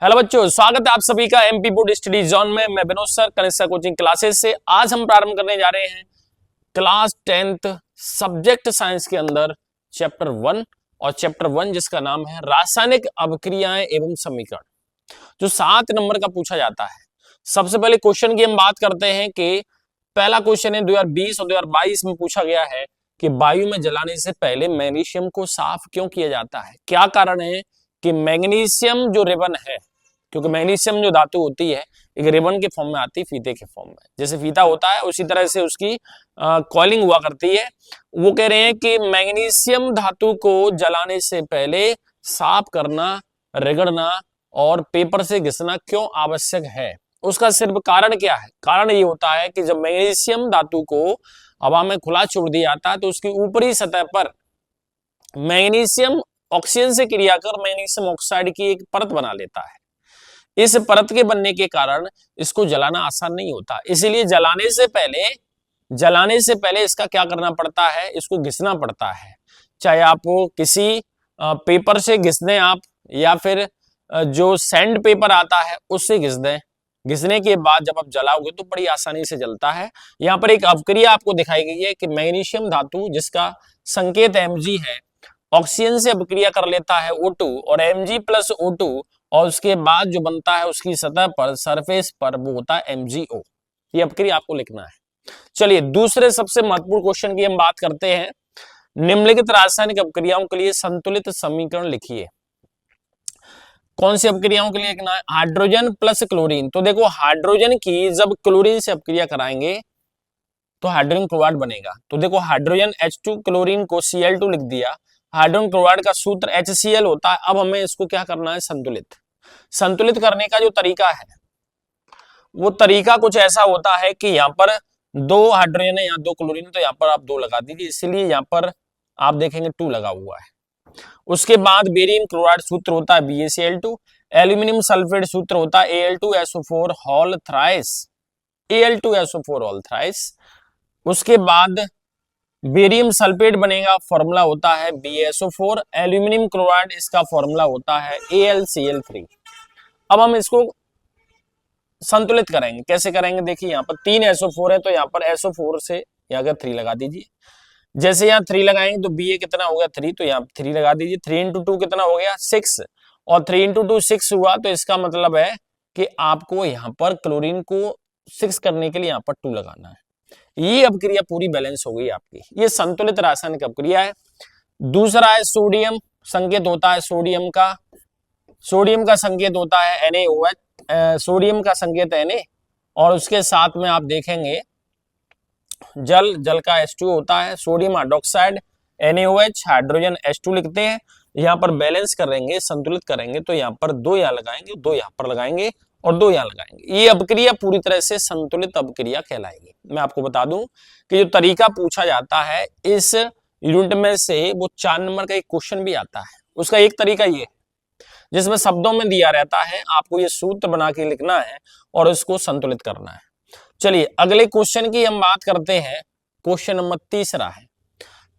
Hello बच्चों, स्वागत है आप सभी का एमपी बोर्ड स्टडी जोन में। मैं विनोद सर, कनिष्ठा कोचिंग क्लासेस से। आज हम प्रारंभ करने जा रहे हैं क्लास 10th सब्जेक्ट साइंस के अंदर चैप्टर 1 और चैप्टर 1 जिसका नाम है रासायनिक अभिक्रियाएं एवं समीकरण, जो 7 नंबर का पूछा जाता है। सबसे पहले क्वेश्चन की हम बात करते हैं कि पहला क्वेश्चन है 2020 और 2022 में पूछा गया है कि वायु में जलाने से पहले मैग्नीशियम को साफ क्यों किया जाता है। क्या कारण है कि मैग्नीशियम जो रिबन है, क्योंकि मैग्नीशियम जो धातु होती है एक रिबन के फॉर्म में आती है, फीते के फॉर्म में। जैसे फीता होता है उसी तरह से उसकी कॉइलिंग हुआ करती है। वो कह रहे हैं कि मैग्नीशियम धातु को जलाने से पहले साफ करना, रगड़ना और पेपर से घिसना क्यों आवश्यक है। उसका सिर्फ कारण क्या है? कारण ये होता है कि जब मैग्नीशियम धातु को हवा में खुला छोड़ दिया जाता है तो उसकी ऊपरी सतह पर मैग्नीशियम ऑक्सीजन से क्रिया कर मैग्नीशियम ऑक्साइड की एक परत बना लेता है। इस परत के बनने के कारण इसको जलाना आसान नहीं होता, इसीलिए जलाने से पहले इसका क्या करना पड़ता है, इसको घिसना पड़ता है। चाहे आप किसी पेपर से घिस दें आप, या फिर जो सैंड पेपर आता है उससे घिस दें। घिसने के बाद जब आप जलाओगे तो बड़ी आसानी से जलता है। यहाँ पर एक अवक्रिया आपको दिखाई गई है कि मैग्नीशियम धातु जिसका संकेत Mg है, ऑक्सीजन से अभिक्रिया कर लेता है O2 और Mg प्लस O2, और उसके बाद जो बनता है उसकी सतह पर, सरफेस पर, वो होता है MgO। ये अभिक्रिया आपको लिखना है। चलिए दूसरे सबसे महत्वपूर्ण क्वेश्चन की हम बात करते हैं। निम्नलिखित रासायनिक अभिक्रियाओं के लिए संतुलित समीकरण लिखिए। कौन सी अभिक्रियाओं के लिए लिखना है? Hydrogen plus chlorine. तो देखो, हाइड्रोजन की जब क्लोरीन से अभिक्रिया कराएंगे तो हाइड्रोजन क्लोराइड बनेगा। तो देखो, हाइड्रोजन H2, क्लोरीन को Cl2 लिख दिया। हाइड्रोजन क्लोराइड का सूत्र HCl होता है। अब हमें इसको क्या करना है? संतुलित करने का जो तरीका है वो तरीका कुछ ऐसा होता है कि यहाँ पर 2 हाइड्रोजन है, यहाँ 2 क्लोरीन, तो यहाँ पर आप 2 लगा दीजिए, इसलिए यहाँ पर आप देखेंगे 2 लगा हुआ है। उसके बाद बेरियम क्लोराइड सूत्र होता है BaCl2। एल्यूमिनियम सल्फेट सूत्र होता है Al2SO4 whole thrice, Al2SO4 whole thrice. उसके बाद बेरियम सल्फेट बनेगा, फॉर्मूला होता है BaSO4। एल्यूमिनियम क्लोराइड, इसका फॉर्मूला होता है AlCl3। अब हम इसको संतुलित करेंगे। कैसे करेंगे? देखिए, यहाँ पर 3 SO4 है तो यहाँ पर SO4 से यहाँ का 3 लगा दीजिए। जैसे यहाँ 3 लगाएंगे तो Ba कितना हो गया? 3, तो यहाँ 3 लगा दीजिए। 3 इंटू 2 कितना हो गया? 6, और 3 इंटू 2 6 हुआ, तो इसका मतलब है कि आपको यहाँ पर क्लोरीन को 6 करने के लिए यहाँ पर 2 लगाना है। ये अभिक्रिया पूरी बैलेंस हो गई आपकी। ये संतुलित रासायनिक अभिक्रिया है। दूसरा है सोडियम, संकेत होता है सोडियम का संकेत होता है NaOH। सोडियम का संकेत है Na, और उसके साथ में आप देखेंगे जल का H2 होता है, sodium hydroxide NaOH, hydrogen H2 लिखते हैं। यहाँ पर बैलेंस करेंगे, संतुलित करेंगे, तो यहाँ पर 2 यहाँ लगाएंगे, 2 यहाँ पर लगाएंगे और 2 यहाँ लगाएंगे। ये अभिक्रिया पूरी तरह से संतुलित अभिक्रिया कहलाएगी। मैं आपको बता दूं कि जो तरीका पूछा जाता है इस यूनिट में से, वो 4 नंबर का एक क्वेश्चन भी आता है। उसका एक तरीका ये है जिसमें शब्दों में दिया रहता है, आपको ये सूत्र बना के लिखना है और इसको संतुलित करना है। चलिए अगले क्वेश्चन की हम बात करते हैं। क्वेश्चन नंबर तीसरा है।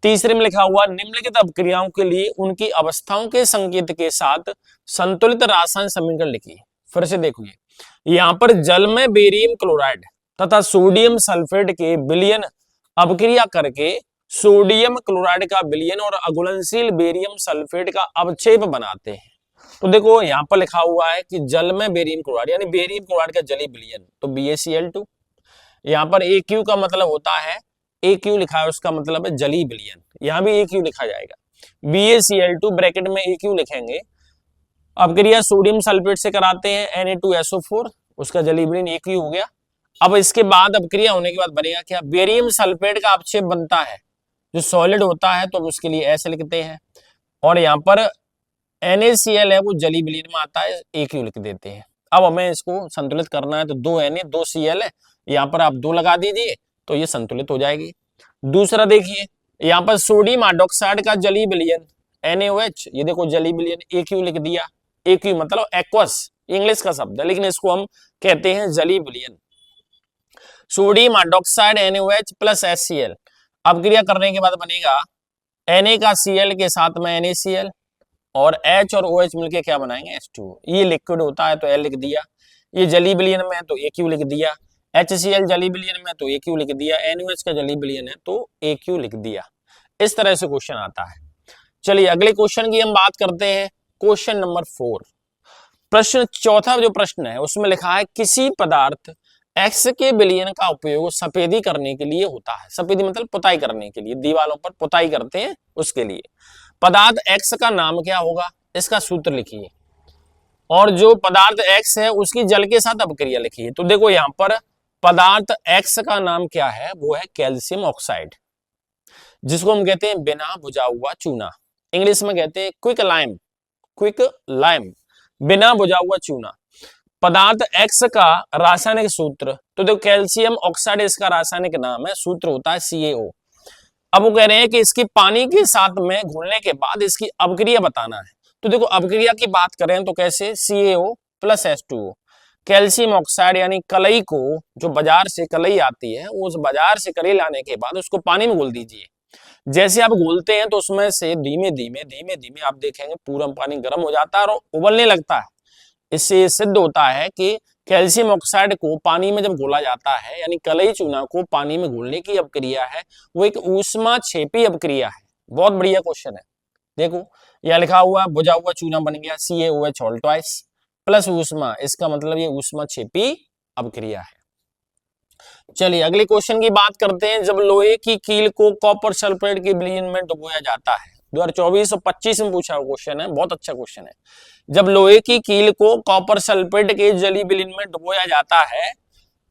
तीसरे में लिखा हुआ, निम्नलिखित अभिक्रियाओं के लिए उनकी अवस्थाओं के संकेत के साथ संतुलित रासायनिक समीकरण लिखिए। फिर से देखिए, यहाँ पर जल में बेरियम क्लोराइड तथा सोडियम सल्फेट के विलयन अभिक्रिया करके सोडियम क्लोराइड का विलयन और अघुलनशील बेरियम सल्फेट का अवक्षेप बनाते हैं। तो देखो, यहाँ पर लिखा हुआ है कि जल में बेरियम क्लोराइड यानी बेरियम क्लोराइड का जलीय विलयन, तो BaCl2। यहाँ पर AQ का मतलब होता है, AQ लिखा है उसका मतलब है जलीय विलयन, यहाँ भी AQ लिखा जाएगा। BaCl2 ब्रैकेट में AQ लिखेंगे। अभिक्रिया सोडियम सल्फेट से कराते हैं Na2SO4, उसका जलीय विलयन AQ हो गया। अब इसके बाद अभिक्रिया होने के बाद बनेगा क्या? बेरियम सल्फेट का अवक्षेप बनता है, जो सॉलिड होता है, तो उसके लिए ऐसे लिखते हैं। और यहाँ पर NaCl है वो जलीय विलयन में आता है, AQ लिख देते हैं। अब हमें इसको संतुलित करना है, तो 2 Na 2 Cl है, यहाँ पर आप 2 लगा दीजिए तो ये संतुलित हो जाएगी। दूसरा देखिए, यहाँ पर सोडियम हाइड्रोक्साइड का जलीय विलयन NaOH, ये देखो जलीय विलयन AQ लिख दिया। AQ मतलब एक्वस, इंग्लिश का शब्द है, लेकिन इसको हम कहते हैं जलीय विलयन। Sodium hydroxide NaOH plus HCl, अभिक्रिया करने के बाद बनेगा Na का Cl के साथ में NaCl, और H और OH मिलके क्या बनाएंगे, H2O। ये लिक्विड होता है तो L लिख दिया, ये जली विलयन में है तो AQ लिख दिया, HCl जली विलयन में तो AQ लिख दिया, NaOH का जली विलयन है तो AQ लिख दिया। इस तरह से क्वेश्चन आता है। चलिए अगले क्वेश्चन की हम बात करते हैं, क्वेश्चन नंबर 4। प्रश्न चौथा जो प्रश्न है उसमें लिखा है किसी पदार्थ X के विलयन का उपयोग सफेदी करने के लिए होता है। सफेदी मतलब पुताई करने के लिए, दीवारों पर पुताई करते हैं उसके लिए। पदार्थ X का नाम क्या होगा, इसका सूत्र लिखिए, और जो पदार्थ X है उसकी जल के साथ अपक्रिया लिखिए। तो देखो यहां पर पदार्थ X का नाम क्या है, वो है कैल्शियम ऑक्साइड, जिसको हम कहते हैं बिना बुझा हुआ चूना, इंग्लिश में कहते हैं क्विक लाइम, क्विक लाइम, बिना बुझा हुआ चूना। पदार्थ X का रासायनिक सूत्र, तो देखो कैल्शियम ऑक्साइड इसका रासायनिक नाम है, सूत्र होता है CaO। अब वो कह रहे हैं कि इसकी पानी के साथ में घुलने के बाद इसकी अपक्रिया बताना है। तो देखो अपक्रिया की बात करें तो कैसे, CaO plus H2O, calcium oxide यानी कलई को, जो बाजार से कलई आती है, उस बाजार से कलई लाने के बाद उसको पानी में घोल दीजिए। जैसे आप घोलते हैं तो उसमें से धीमे धीमे आप देखेंगे पूरा पानी गर्म हो जाता है और उबलने लगता है। इससे सिद्ध होता है कि कैल्शियम ऑक्साइड को पानी में जब घोला जाता है, यानी कलई चूना को पानी में घोलने की अपक्रिया है, वो एक ऊष्माक्षेपी अपक्रिया है। बहुत बढ़िया क्वेश्चन है। देखो यह लिखा हुआ बुझा हुआ चूना बन गया CaOH ऑल ट्वाइस प्लस ऊष्मा, इसका मतलब ये ऊष्माक्षेपी अपक्रिया है। चलिए अगले क्वेश्चन की बात करते हैं। जब लोहे की कील को कॉपर सल्फेट के विलयन में डुबोया जाता है, 2024 और 25 में पूछा हुआ क्वेश्चन है, बहुत अच्छा क्वेश्चन है। जब लोहे की कील को कॉपर सल्फेट के जली विलयन में डुबोया जाता है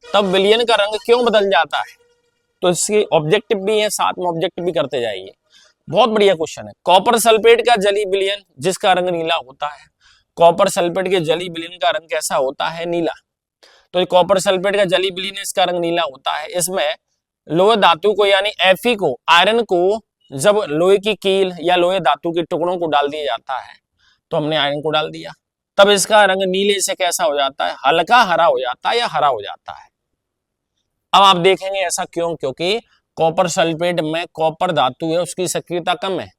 तब विलयन का रंग क्यों बदल जाता है। तो इसके ऑब्जेक्टिव भी है, साथ में ऑब्जेक्टिव भी करते जाइए। बहुत बढ़िया क्वेश्चन है। कॉपर सल्फेट का जली विलयन जिसका रंग नीला होता है, कॉपर सल्फेट के जली विलयन का रंग कैसा होता है, नीला। तो कॉपर सल्फेट का जली विलयन इसका रंग नीला होता है। इसमें लोहे धातु को यानी Fe को, आयरन को जब लोहे की कील या लोहे धातु के टुकड़ों को डाल दिया जाता है, तो हमने आयरन को डाल दिया, तब इसका रंग नीले से कैसा हो जाता है, हल्का हरा हो जाता है या हरा हो जाता है। अब आप देखेंगे ऐसा क्यों, क्योंकि कॉपर सल्फेट में कॉपर धातु है उसकी सक्रियता कम है,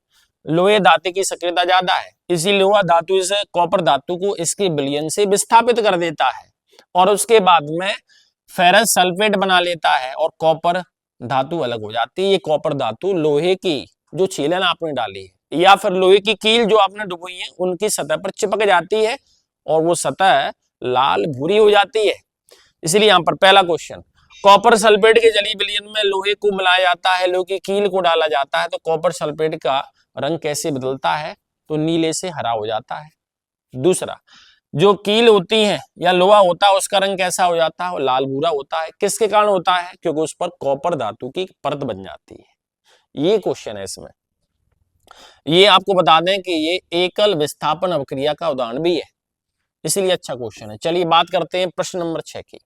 लोहे धातु की सक्रियता ज्यादा है, इसीलिए लोहा धातु इस कॉपर धातु को इसके विलयन से विस्थापित कर देता है और उसके बाद में फेरस सल्फेट बना लेता है और कॉपर धातु अलग हो जाती है। ये कॉपर धातु लोहे की जो छीलन आपने डाली है या फिर लोहे की कील जो आपने डुबोई है उनकी सतह पर चिपक जाती है और वो सतह लाल भूरी हो जाती है। इसलिए यहाँ पर पहला क्वेश्चन, कॉपर सल्फेट के जली विलयन में लोहे को मिलाया जाता है, लोहे की कील को डाला जाता है, तो कॉपर सल्फेट का रंग कैसे बदलता है, तो नीले से हरा हो जाता है। दूसरा, जो कील होती है या लोहा होता है उसका रंग कैसा हो जाता है, लाल भूरा होता है। किसके कारण होता है, क्योंकि उस पर कॉपर धातु की परत बन जाती है। ये क्वेश्चन है इसमें। ये आपको बता दें कि ये एकल विस्थापन अपक्रिया का उदाहरण भी है, इसलिए अच्छा क्वेश्चन है। चलिए बात करते हैं प्रश्न नंबर 6 की।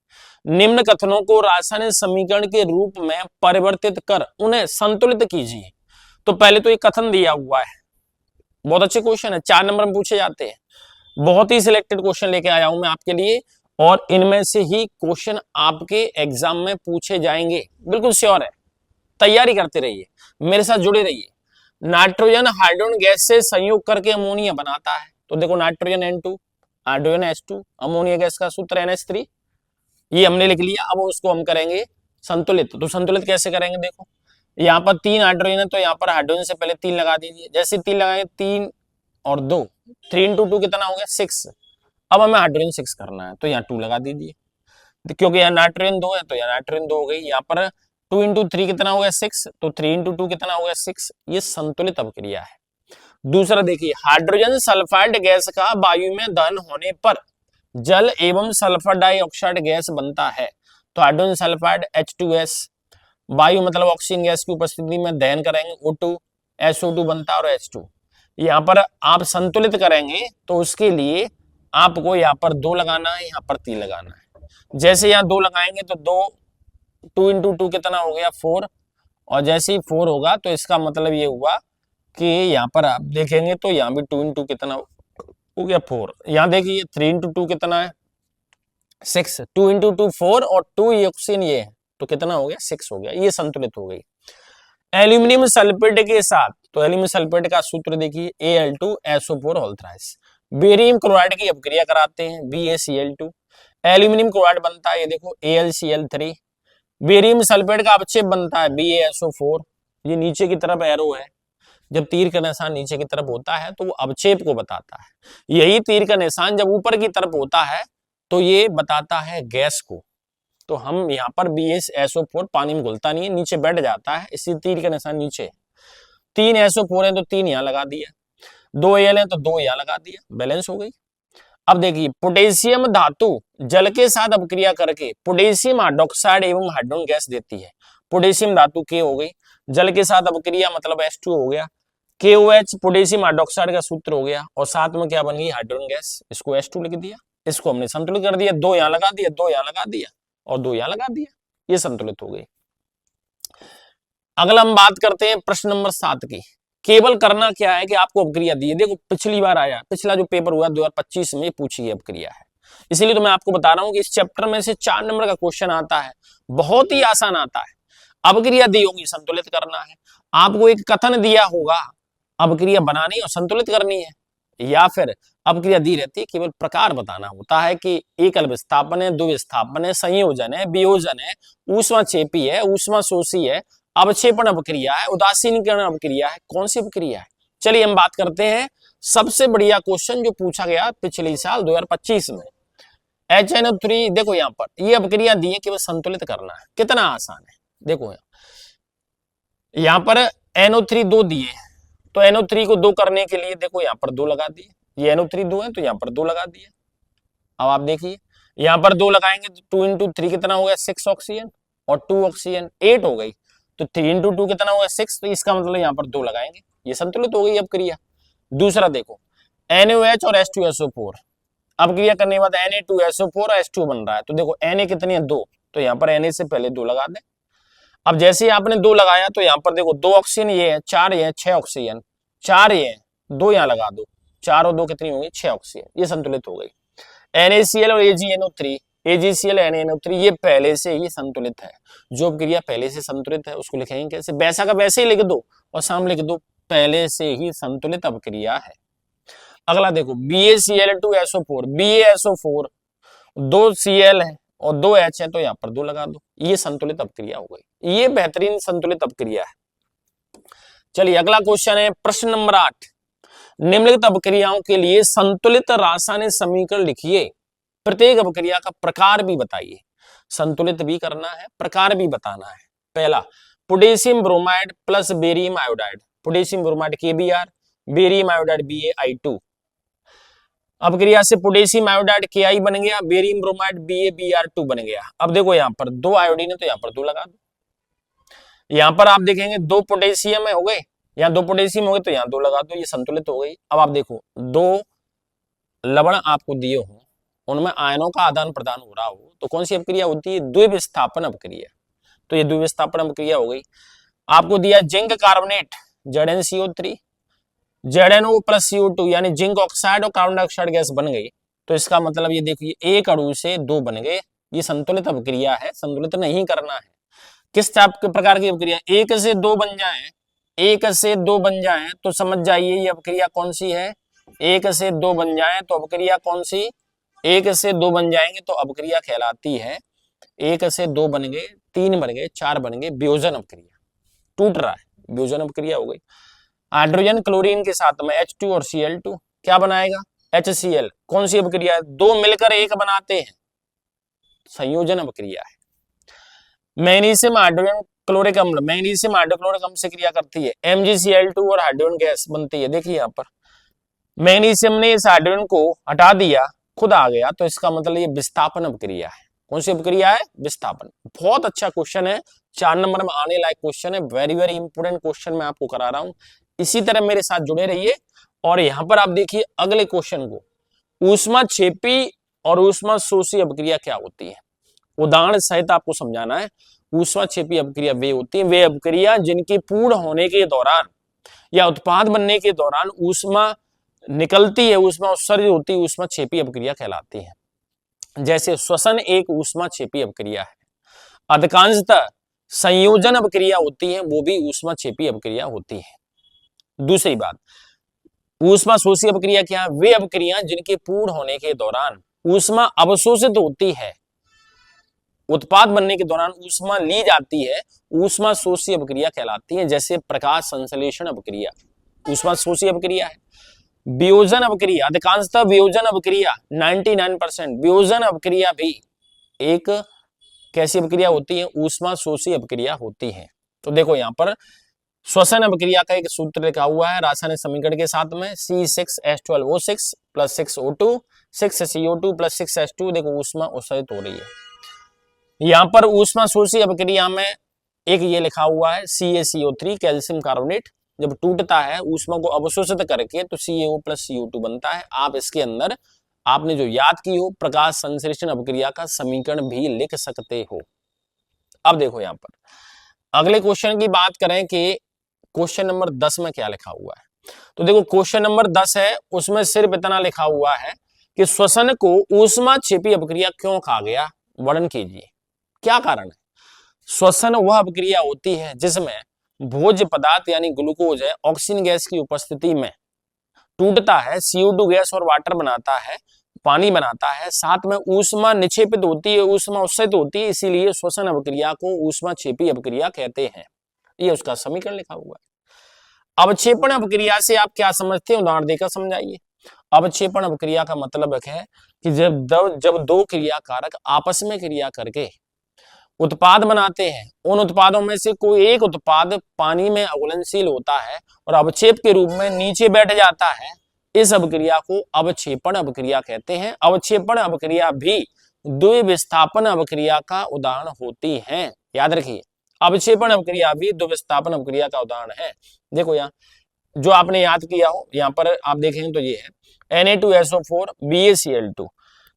निम्न कथनों को रासायनिक समीकरण के रूप में परिवर्तित कर उन्हें संतुलित कीजिए। तो पहले तो ये कथन दिया हुआ है, बहुत अच्छे क्वेश्चन है, 4 नंबर में पूछे जाते हैं। बहुत ही सिलेक्टेड क्वेश्चन लेके आया हूं मैं आपके लिए और इनमें से ही क्वेश्चन आपके एग्जाम में पूछे जाएंगे, बिल्कुल श्योर है। तैयारी करते रहिए, मेरे साथ जुड़े रहिए। नाइट्रोजन हाइड्रोजन गैस से संयोग करके अमोनिया बनाता है। तो देखो nitrogen N2, hydrogen H2, ammonia gas का सूत्र NH3, ये हमने लिख लिया। अब उसको हम करेंगे संतुलित। तो संतुलित कैसे करेंगे, देखो यहाँ पर 3 हाइड्रोजन है तो यहाँ पर हाइड्रोजन से पहले 3 लगा दीजिए। जैसे 3 लगाएंगे, 3 और 2, 3 into 2 कितना हो गया, 6। अब हमें हाइड्रोजन 6 करना है तो यहाँ 2 लगा दीजिए, क्योंकि यहाँ नाइट्रोजन 2 है तो यहाँ नाइट्रोजन 2 हो गई। यहाँ पर 2 into 3 कितना हो गया, 6, तो 3 into 2 कितना हो गया, 6। ये संतुलित अपक्रिया है। दूसरा देखिए, हाइड्रोजन सल्फाइड गैस का वायु में दहन होने पर जल एवं सल्फर डाइऑक्साइड गैस बनता है। तो हाइड्रोजन सल्फाइड H2S, वायु मतलब ऑक्सीजन गैस की उपस्थिति में दहन करेंगे O2, SO2 बनता है और H2। यहाँ पर आप संतुलित करेंगे तो उसके लिए आपको यहाँ पर 2 लगाना है, यहाँ पर 3 लगाना है। जैसे यहाँ 2 लगाएंगे तो 2 into 2 कितना हो गया, 4, और जैसे ही 4 होगा तो इसका मतलब ये हुआ कि यहाँ पर आप देखेंगे तो यहाँ भी 2 into कितना हो गया, 4। यहाँ देखिए 3 into 2 कितना है, 6, 2 into 2 4 और 2 ऑक्सीजन ये है तो कितना हो गया, 6 हो गया। ये संतुलित हो गई। एल्यूमिनियम सल्फेट के साथ, तो एल्यूमिनियम सल्फेट का सूत्र देखिए Al2SO4 whole thrice. Barium chloride की अपक्रिया कराते हैं BaCl2, एल्यूमिनियम क्लोराइड बनता है, ये देखो AlCl3। बेरियम सल्फेट का अपक्षेप बनता है BaSO4, ये नीचे की तरफ एरो है, जब तीर का निशान नीचे की तरफ होता है तो वो अवक्षेप को बताता है। यही तीर का निशान जब ऊपर की तरफ होता है तो ये बताता है गैस को। तो हम यहाँ पर BaSO4 पानी में घुलता नहीं है, नीचे बैठ जाता है, इसी तीर का निशान नीचे है। 3 SO4 है तो 3 यहाँ लगा दिया, 2 Al है तो 2 यहाँ लगा दिया, बैलेंस हो गई। अब देखिए पोटेशियम धातु जल के साथ अपक्रिया करके पोटेशियम हाइड्रोक्साइड एवं हाइड्रोजन गैस देती है। पोटेशियम धातु K हो गई, जल के साथ अपक्रिया मतलब H2 हो गया, KOH पोटेशियम हाइड्रोक्साइड का सूत्र हो गया, और साथ में क्या बन गई हाइड्रोजन गैस, इसको H2 लिख दिया, इसको हमने संतुलित कर दिया, 2 यहाँ लगा दिया, 2 यहाँ लगा दिया और 2 यहाँ लगा दिया, ये संतुलित हो गई। अगला हम बात करते हैं प्रश्न नंबर 7 की। केवल करना क्या है कि आपको अपक्रिया दी है, देखो पिछली बार आया, पिछला जो पेपर हुआ 2025 में पूछी है अपक्रिया है, इसीलिए तो मैं आपको बता रहा हूं कि इस चैप्टर में से 4 नंबर का क्वेश्चन आता है, बहुत ही आसान आता है। अपक्रिया दी होगी, संतुलित करना है, आपको एक कथन दिया होगा, अपक्रिया बनानी और संतुलित करनी है, या फिर अपक्रिया दी रहती है, केवल प्रकार बताना होता है कि एकल विस्थापन है, द्विविस्थापन है, संयोजन है, वियोजन है, ऊष्माक्षेपी है, ऊष्माशोषी है, अवक्षेपण अपक्रिया है, उदासीनीकरण अपक्रिया है, कौन सी अपक्रिया है। चलिए हम बात करते हैं सबसे बढ़िया क्वेश्चन जो पूछा गया पिछले साल 2025 में, HNO3। देखो यहाँ पर ये अपक्रिया दी है, केवल संतुलित करना है, कितना आसान है। देखो यहाँ पर NO3 2 दिए, तो NO3 को 2 करने के लिए देखो यहाँ पर 2 लगा दिए, ये NO3 2 है तो यहाँ पर 2 लगा दिए। अब आप देखिए यहाँ पर 2 लगाएंगे तो 2 into 3 कितना हो गया 6 ऑक्सीजन, और 2 ऑक्सीजन 8 हो गई, तो 3 into 2 कितना हो गया 6, तो इसका मतलब यहाँ पर 2 लगाएंगे, ये संतुलित हो गई अपक्रिया। दूसरा देखो NaOH और H2SO4, अपक्रिया करने के बाद Na2SO4 और H2 बन रहा है, तो देखो Na कितनी है 2, तो यहाँ पर Na से पहले 2 लगा दें। अब जैसे ही आपने 2 लगाया तो यहाँ पर देखो 2 ऑक्सीजन ये है, 4 ये है, 6 ऑक्सीजन, 4 ये है, 2 यहाँ लगा दो, 4 और 2 कितनी होगी 6 ऑक्सीजन, ये संतुलित हो गई। NaCl और AgNO3, AgCl NaNO3 ये पहले से ही संतुलित है, जो अपक्रिया पहले से संतुलित है उसको लिखेंगे कैसे, वैसा का वैसे ही लिख दो और सामने लिख दो पहले से ही संतुलित अपक्रिया है। अगला देखो BaCl2SO4, BaSO4 2 Cl है और 2 H है, तो यहाँ पर 2 लगा दो, ये संतुलित अपक्रिया हो गई, ये बेहतरीन संतुलित अपक्रिया है। चलिए अगला क्वेश्चन है प्रश्न नंबर 8, निम्नलिखित अपक्रियाओं के लिए संतुलित रासायनिक समीकरण लिखिए, प्रत्येक अपक्रिया का प्रकार भी बताइए, संतुलित भी करना है, प्रकार भी बताना है। पहला potassium bromide plus barium iodide, potassium bromide KBr, barium iodide BaI2, अपक्रिया से पोटेशियम आयोडाइड Ki बन गया, बेरियम ब्रोमाइड BaBr2 बन गया। अब देखो यहाँ पर 2 आयोडीन है तो यहाँ पर 2 लगा दो, यहाँ पर आप देखेंगे 2 पोटेशियम है हो गए, यहाँ 2 पोटेशियम हो गए तो यहाँ 2 लगा दो, ये संतुलित हो गई। अब आप देखो 2 लवण आपको दिए हो, उनमें आयनों का आदान प्रदान हो रहा हो, तो कौन सी अपक्रिया होती है, द्विविस्थापन अपक्रिया, तो ये द्विविस्थापन अपक्रिया हो गई। आपको दिया zinc carbonate ZnCO3, ZnO plus CO2 यानी जिंक ऑक्साइड और कार्बन डाइऑक्साइड गैस बन गई, तो इसका मतलब ये देखिए एक अणु से 2 बन गए, ये संतुलित अपक्रिया है, संतुलित नहीं करना है। किस टाइप के प्रकार की अपक्रिया, 1 से 2 बन जाए, 1 से 2 बन जाए तो समझ जाइए ये अपक्रिया कौन सी है, 1 से 2 बन जाए तो अपक्रिया कौन सी, 1 से 2 बन जाएंगे तो अपक्रिया कहलाती है, 1 से 2 बन गए, 3 बन गए, 4 बन गए, वियोजन अपक्रिया, टूट रहा है, वियोजन अपक्रिया हो गई। हाइड्रोजन क्लोरीन के साथ में H2 और Cl2 क्या बनाएगा HCl, कौन सी अपक्रिया है, 2 मिलकर 1 बनाते हैं, संयोजन अपक्रिया है। मैग्नीशियम हाइड्रोजन क्लोरिक अम्ल, मैग्नीशियम हाइड्रोक्लोरिक अम्ल से क्रिया करती है, MgCl2 और हाइड्रोजन गैस बनती है। देखिए यहाँ पर मैग्नीशियम ने इस हाइड्रोजन को हटा दिया, खुद आ गया, तो इसका मतलब ये विस्थापन अपक्रिया है। कौन सी अपक्रिया है, विस्थापन। बहुत अच्छा क्वेश्चन है, 4 नंबर में आने लायक क्वेश्चन है, वेरी वेरी इंपोर्टेंट क्वेश्चन मैं आपको करा रहा हूं, इसी तरह मेरे साथ जुड़े रहिए। और यहां पर आप देखिए अगले क्वेश्चन को, ऊष्माक्षेपी और ऊष्माशोषी अपक्रिया क्या होती है, उदाहरण सहित आपको समझाना है। ऊष्माक्षेपी अपक्रिया वे होती है, वे अपक्रिया जिनके पूर्ण होने के दौरान या उत्पाद बनने के दौरान ऊष्मा निकलती है, ऊष्मा उत्सर्जित होती है, ऊष्माक्षेपी अपक्रिया कहलाती है। जैसे श्वसन एक ऊष्माक्षेपी अपक्रिया है। अधिकांशतः संयोजन अपक्रिया होती है वो भी ऊष्माक्षेपी अपक्रिया होती है। दूसरी बात, ऊष्माशोषी अपक्रिया क्या है? वे अपक्रिया जिनके पूर्ण होने के दौरान ऊष्मा अवशोषित होती है, उत्पाद बनने के दौरान ऊष्मा ली जाती है, ऊष्मा शोषी अपक्रिया कहलाती है। जैसे प्रकाश संश्लेषण अपक्रिया ऊष्मा शोषी अपक्रिया है। वियोजन अपक्रिया, अधिकांशतः वियोजन अपक्रिया 99% वियोजन अपक्रिया भी एक कैसी अपक्रिया होती है? ऊष्मा शोषी अपक्रिया होती है। तो देखो यहां पर श्वसन अपक्रिया का एक सूत्र लिखा हुआ है रासायनिक समीकरण के साथ में, C6H12O6 plus 6O2 6CO2 plus 6H2। देखो ऊष्मा उत्सर्जित हो रही है। यहां पर ऊष्मा शोषी अपक्रिया में एक ये लिखा हुआ है CaCO3 कैल्शियम कार्बोनेट, जब टूटता है ऊष्मा को अवशोषित करके तो CaO प्लस CO2 बनता है। आप इसके अंदर आपने जो याद की हो प्रकाश संश्लेषण अपक्रिया का समीकरण भी लिख सकते हो। अब देखो यहां पर अगले क्वेश्चन की बात करें कि क्वेश्चन नंबर 10 में क्या लिखा हुआ है। तो देखो क्वेश्चन नंबर 10 है, उसमें सिर्फ इतना लिखा हुआ है कि श्वसन को ऊष्माक्षेपी अपक्रिया क्यों कहा गया, वर्णन कीजिए। क्या कारण है? श्वसन वह अपक्रिया होती है जिसमें भोज्य पदार्थ यानी ग्लूकोज है ऑक्सीजन गैस की उपस्थिति में टूटता है, CO2 गैस और वाटर बनाता है, पानी बनाता है, साथ में ऊष्मा निक्षेपित होती है, ऊष्मा उत्सर्जित होती है, इसीलिए श्वसन अपक्रिया को ऊष्माक्षेपी अपक्रिया कहते हैं। ये उसका समीकरण लिखा हुआ है। अवक्षेपण अपक्रिया से आप क्या समझते हैं, उदाहरण देकर समझाइए। अवक्षेपण अपक्रिया का मतलब है कि जब दो क्रियाकारक आपस में क्रिया करके उत्पाद बनाते हैं, उन उत्पादों में से कोई एक उत्पाद पानी में अघुलनशील होता है और अवक्षेप के रूप में नीचे बैठ जाता है, इस अपक्रिया को अवक्षेपण अपक्रिया कहते हैं। अवक्षेपण अपक्रिया भी द्विविस्थापन अपक्रिया का उदाहरण होती है। याद रखिए, अवक्षेपण अपक्रिया भी द्विविस्थापन अपक्रिया का उदाहरण है। देखो यहाँ जो आपने याद किया हो, यहाँ पर आप देखेंगे तो ये है Na2SO4 BaCl2,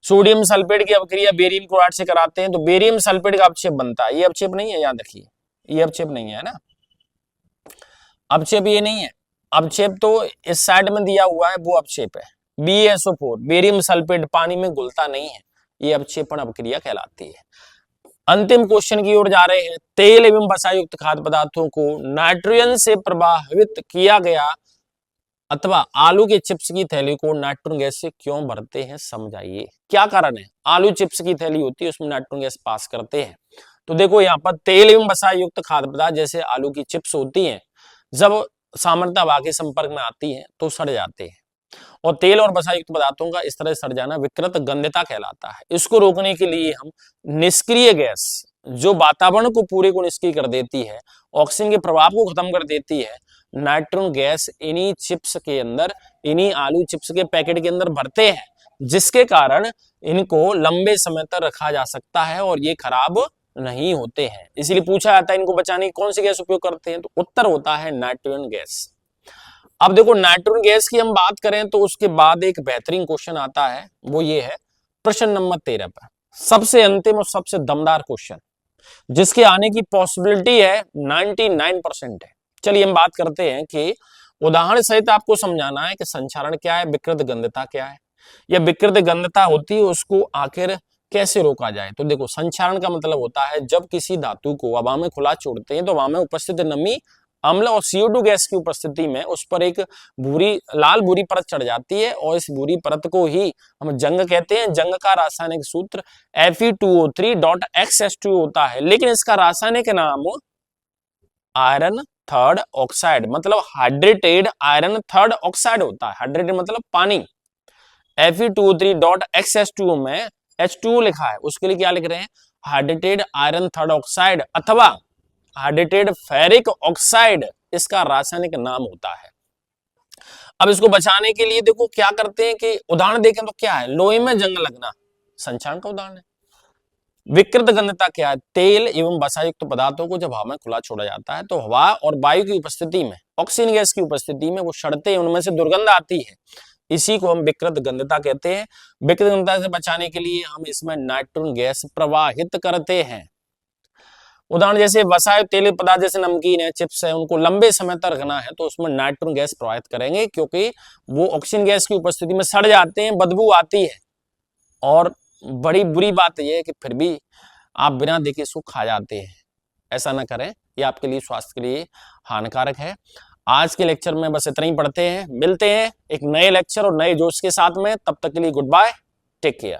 सोडियम सल्फेट की अपक्रिया बेरियम क्लोराइड से कराते हैं तो बेरियम सल्फेट का अपक्षेप बनता है। ये अपक्षेप नहीं है, याद रखिए, ये अपक्षेप नहीं है ना, अपक्षेप ये नहीं है। अपक्षेप तो इस साइड में दिया हुआ है, वो अपक्षेप है। BaSO4 बेरियम सल्फेट पानी में घुलता नहीं है, ये अपक्षेपण अपक्रिया कहलाती है। अंतिम क्वेश्चन की ओर जा रहे हैं। तेल एवं वसा युक्त खाद्य पदार्थों को नाइट्रोजन से प्रभावित किया गया अथवा आलू के चिप्स की थैली को नाइट्रोजन गैस से क्यों भरते हैं, समझाइए। क्या कारण है? आलू चिप्स की थैली होती है, उसमें नाइट्रोजन गैस पास करते हैं। तो देखो यहाँ पर तेल एवं वसा युक्त खाद्य पदार्थ जैसे आलू की चिप्स होती हैं, जब सामान्यतः हवा के संपर्क में आती है तो सड़ जाते हैं, और तेल और वसा युक्त पदार्थों का इस तरह सड़ जाना विकृत गंध्यता कहलाता है। इसको रोकने के लिए हम निष्क्रिय गैस जो वातावरण को पूरे को निष्क्रिय कर देती है, ऑक्सीजन के प्रभाव को खत्म कर देती है, नाइट्रोजन गैस इन्हीं चिप्स के अंदर, इन्हीं आलू चिप्स के पैकेट के अंदर भरते हैं, जिसके कारण इनको लंबे समय तक रखा जा सकता है और ये खराब नहीं होते हैं। इसलिए पूछा जाता है इनको बचाने की कौन सी गैस उपयोग करते हैं, तो उत्तर होता है नाइट्रोजन गैस। अब देखो नाइट्रोजन गैस की हम बात करें तो उसके बाद एक बेहतरीन क्वेश्चन आता है, वो ये है प्रश्न नंबर 13 पर, सबसे अंतिम और सबसे दमदार क्वेश्चन, जिसके आने की पॉसिबिलिटी है 99% है। चलिए हम बात करते हैं कि उदाहरण सहित आपको समझाना है कि संचारण क्या है, विकृत गंध्यता क्या है, या विकृत गंध्यता होती है उसको आखिर कैसे रोका जाए। तो देखो संचारण का मतलब होता है जब किसी धातु को हवा में खुला छोड़ते हैं तो हवा में उपस्थित नमी, अम्ल और CO2 गैस की उपस्थिति में उस पर एक लाल भूरी परत चढ़ जाती है, और इस भूरी परत को ही हम जंग कहते हैं। जंग का रासायनिक सूत्र Fe2O3.XH2 होता है, लेकिन इसका रासायनिक नाम आयरन थर्ड ऑक्साइड मतलब हाइड्रेटेड आयरन थर्ड ऑक्साइड होता है। हाइड्रेटेड मतलब पानी। Fe2O3.XH2 में H2O लिखा है, उसके लिए क्या लिख रहे हैं, हाइड्रेटेड आयरन थर्ड ऑक्साइड अथवा हाइड्रेटेड फेरिक ऑक्साइड इसका रासायनिक नाम होता है। अब इसको बचाने के लिए देखो क्या करते हैं कि उदाहरण देखें तो क्या है, लोहे में जंग लगना संचारण का उदाहरण है। विकृत गंध्यता क्या है, तेल एवं वसा युक्त पदार्थों को जब हवा में खुला छोड़ा जाता है तो हवा और वायु की उपस्थिति में, ऑक्सीजन गैस की उपस्थिति में वो सड़ते हैं, उनमें से दुर्गंध आती है, इसी को हम विकृत गंध्यता कहते हैं। विकृत गंध्यता से बचाने के लिए हम इसमें नाइट्रोजन गैस प्रवाहित करते हैं। उदाहरण जैसे वसा तेल पदार्थ जैसे नमकीन है, चिप्स है, उनको लंबे समय तक रखना है तो उसमें नाइट्रोजन गैस प्रवाहित करेंगे, क्योंकि वो ऑक्सीजन गैस की उपस्थिति में सड़ जाते हैं, बदबू आती है, और बड़ी बुरी बात यह है कि फिर भी आप बिना देखे इसको खा जाते हैं। ऐसा ना करें, ये आपके लिए स्वास्थ्य के लिए हानिकारक है। आज के लेक्चर में बस इतना ही पढ़ते हैं, मिलते हैं एक नए लेक्चर और नए जोश के साथ में। तब तक के लिए गुड बाय, टेक केयर।